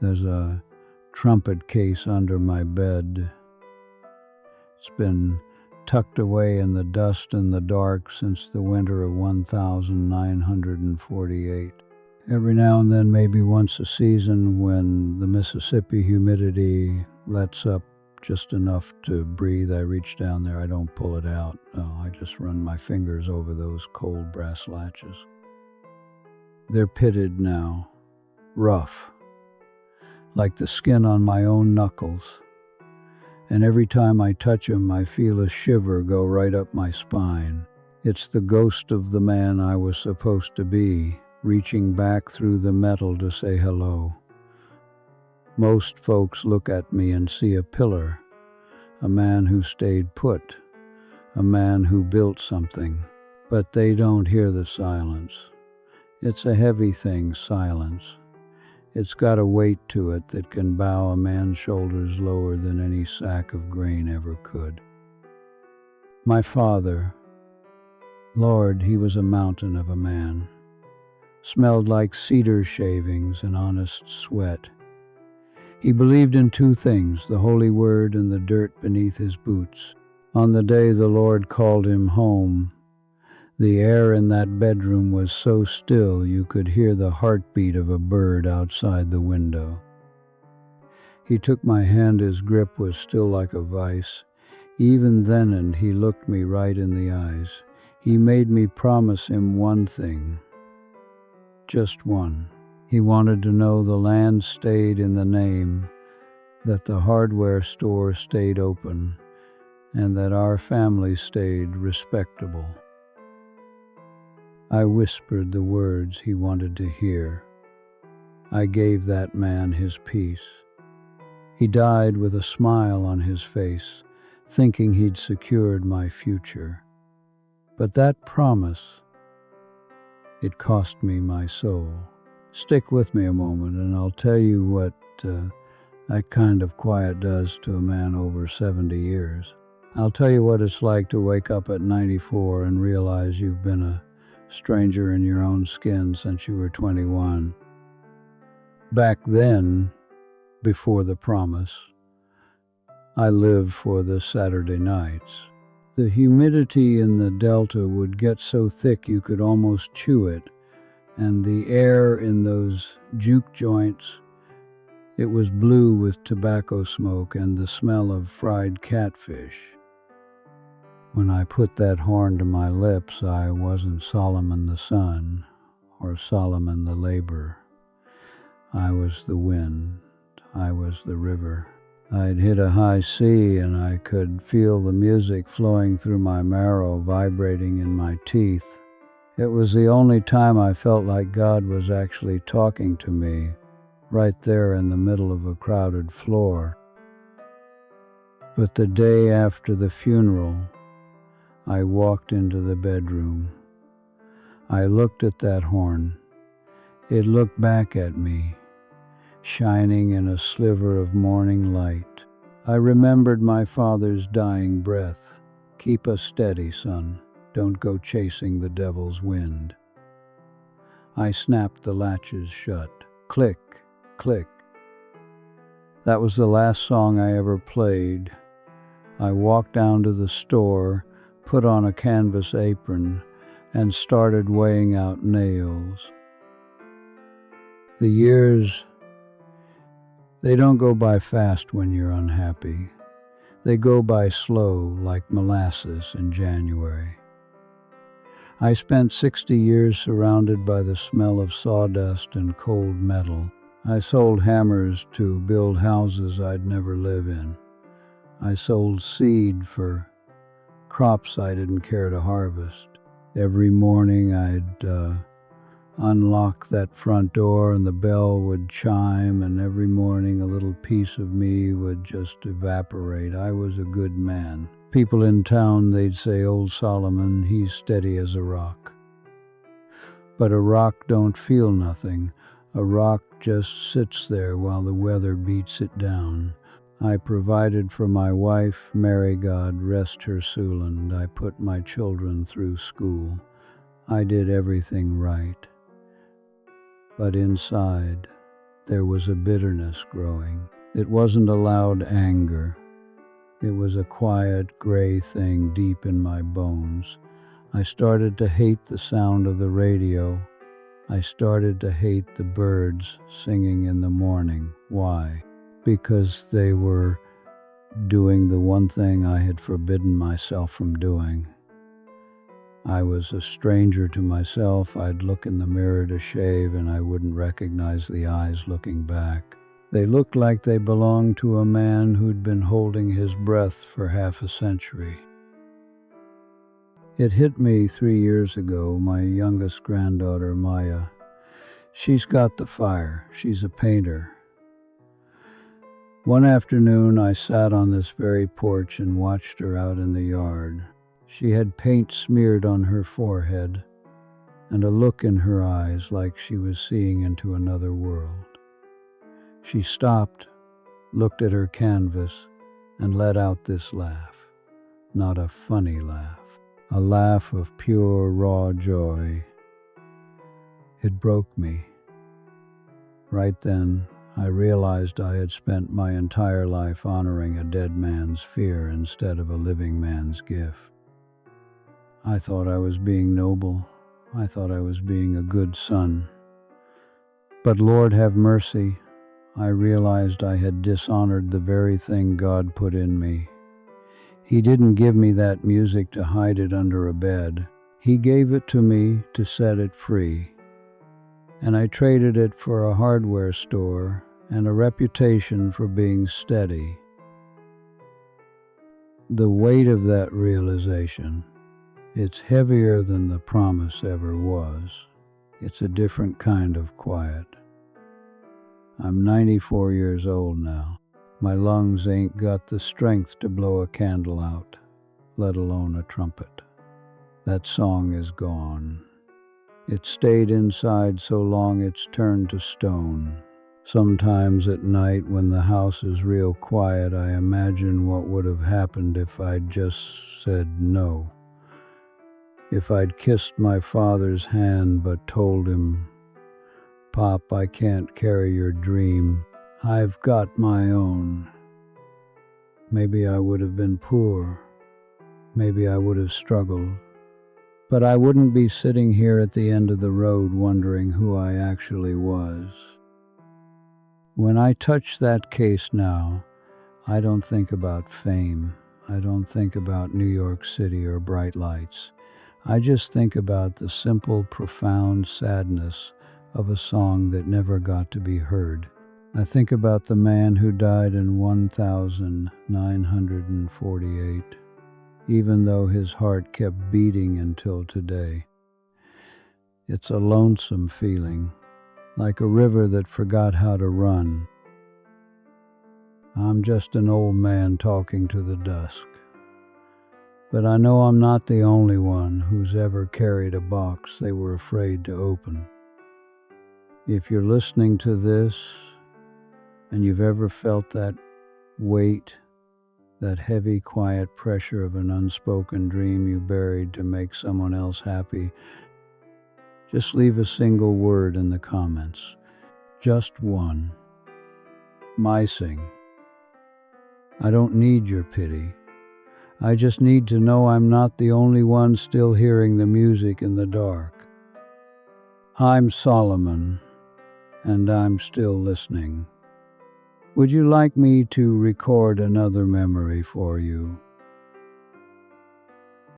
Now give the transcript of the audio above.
There's a trumpet case under my bed. It's been tucked away in the dust and the dark since the winter of 1948. Every now and then, maybe once a season, when the Mississippi humidity lets up just enough to breathe, I reach down there. I don't pull it out. No, I just run my fingers over those cold brass latches. They're pitted now, rough, like the skin on my own knuckles. And every time I touch them, I feel a shiver go right up my spine. It's the ghost of the man I was supposed to be, reaching back through the metal to say hello. Most folks look at me and see a pillar, a man who stayed put, a man who built something. But they don't hear the silence. It's a heavy thing, silence. It's got a weight to it that can bow a man's shoulders lower than any sack of grain ever could. My father, Lord, he was a mountain of a man. Smelled like cedar shavings and honest sweat. He believed in two things, the holy word and the dirt beneath his boots. On the day the Lord called him home, the air in that bedroom was so still you could hear the heartbeat of a bird outside the window. He took my hand, his grip was still like a vice. Even then, and he looked me right in the eyes. He made me promise him one thing. Just one. He wanted to know the land stayed in the name, that the hardware store stayed open, and that our family stayed respectable. I whispered the words he wanted to hear. I gave that man his peace. He died with a smile on his face, thinking he'd secured my future. But that promise, it cost me my soul. Stick with me a moment and I'll tell you what that kind of quiet does to a man over 70 years. I'll tell you what it's like to wake up at 94 and realize you've been a stranger in your own skin since you were 21. Back then, before the promise, I lived for the Saturday nights. The humidity in the Delta would get so thick you could almost chew it, and the air in those juke joints, it was blue with tobacco smoke and the smell of fried catfish. When I put that horn to my lips, I wasn't Solomon the sun or Solomon the labor. I was the wind. I was the river. I'd hit a high C and I could feel the music flowing through my marrow, vibrating in my teeth. It was the only time I felt like God was actually talking to me, right there in the middle of a crowded floor. But the day after the funeral, I walked into the bedroom. I looked at that horn. It looked back at me, shining in a sliver of morning light. I remembered my father's dying breath. Keep us steady, son. Don't go chasing the devil's wind. I snapped the latches shut. Click, click. That was the last song I ever played. I walked down to the store, put on a canvas apron, and started weighing out nails. The years, they don't go by fast when you're unhappy. They go by slow, like molasses in January. I spent 60 years surrounded by the smell of sawdust and cold metal. I sold hammers to build houses I'd never live in. I sold seed for crops I didn't care to harvest. Every morning I'd unlock that front door and the bell would chime, and every morning a little piece of me would just evaporate. I was a good man. People in town, they'd say, "Old Solomon, he's steady as a rock." But a rock don't feel nothing. A rock just sits there while the weather beats it down. I provided for my wife, Mary, God rest her soul, and I put my children through school. I did everything right. But inside, there was a bitterness growing. It wasn't a loud anger. It was a quiet, gray thing deep in my bones. I started to hate the sound of the radio. I started to hate the birds singing in the morning. Why? Because they were doing the one thing I had forbidden myself from doing. I was a stranger to myself. I'd look in the mirror to shave and I wouldn't recognize the eyes looking back. They looked like they belonged to a man who'd been holding his breath for half a century. It hit me 3 years ago, my youngest granddaughter, Maya. She's got the fire. She's a painter. One afternoon, I sat on this very porch and watched her out in the yard. She had paint smeared on her forehead and a look in her eyes like she was seeing into another world. She stopped, looked at her canvas, and let out this laugh. Not a funny laugh, a laugh of pure, raw joy. It broke me. Right then, I realized I had spent my entire life honoring a dead man's fear instead of a living man's gift. I thought I was being noble. I thought I was being a good son. But Lord have mercy, I realized I had dishonored the very thing God put in me. He didn't give me that music to hide it under a bed. He gave it to me to set it free. And I traded it for a hardware store and a reputation for being steady. The weight of that realization, it's heavier than the promise ever was. It's a different kind of quiet. I'm 94 years old now. My lungs ain't got the strength to blow a candle out, let alone a trumpet. That song is gone. It stayed inside so long it's turned to stone. Sometimes at night when the house is real quiet, I imagine what would have happened if I'd just said no. If I'd kissed my father's hand but told him, "Pop, I can't carry your dream. I've got my own." Maybe I would have been poor. Maybe I would have struggled. But I wouldn't be sitting here at the end of the road wondering who I actually was. When I touch that case now, I don't think about fame. I don't think about New York City or bright lights. I just think about the simple, profound sadness of a song that never got to be heard. I think about the man who died in 1948, even though his heart kept beating until today. It's a lonesome feeling, like a river that forgot how to run. I'm just an old man talking to the dusk. But I know I'm not the only one who's ever carried a box they were afraid to open. If you're listening to this and you've ever felt that weight, that heavy, quiet pressure of an unspoken dream you buried to make someone else happy, just leave a single word in the comments. Just one. Mysing. I don't need your pity. I just need to know I'm not the only one still hearing the music in the dark. I'm Solomon, and I'm still listening. Would you like me to record another memory for you?